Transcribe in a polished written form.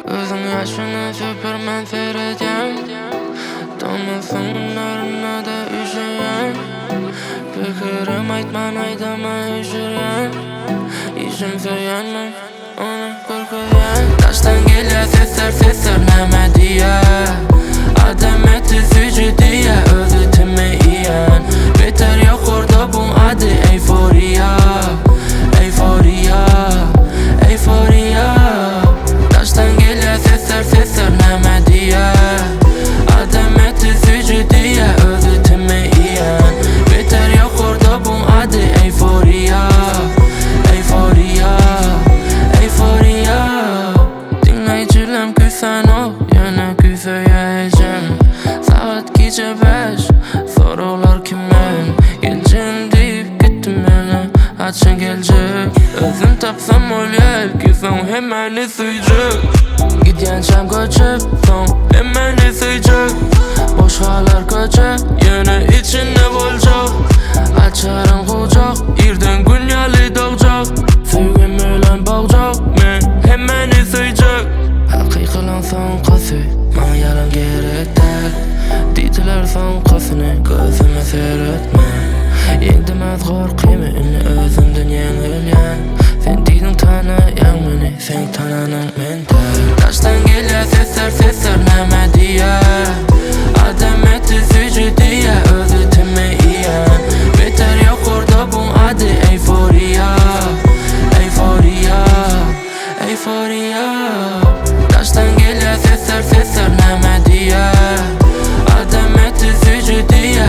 Özüm yaşını süpürmen seyredeceğim. Damlasınlarına da üşüyen. Fikrim aytman aydama üşüyen. İşim söylenmem onu korkuyan. Taştan geliyor sesler neme diye. Adam etti fücü diye özütümü yiyen. Beter yok orada bu adı euforiya. Euforiya, euforiya. Taştan geliyor sesler neme diye. Adam etti fücü diye özütümü yiyen. Beter yok orada bu adı euforiya. Euforiya, euforiya. Dinleyicilerim küsen ol, yana küfeyeceğim. Saat gece 5, sorular kimin? Geleceğim deyip gittim yana, açın gelecek. Özüm tapsam öyle, küfen hemen suyacak. Gideceğim kaçıp, son hemen suyacak. Boş haller kaçak, yana içinde bolcak. Açarım kucak, yerden gün yalı doğacak. Sevgim öyle bağcak, men hemen suyacak. Hakikilen son kası, man yalan gerek değil. Diydiler son kasını, gözüme seyretme. Yengdimez korkuymu, ünlü özümden yengilyen. Sen deydin tanıyan beni, sen tanınan men değil. Taştan geliyor sesler neme diye. Adam etti fücü diye özütümü yiyen. Beter yok orada bu adı euforiya. Euforiya, euforiya. Taştan geliyor sesler neme diye. Adam etti fücü diye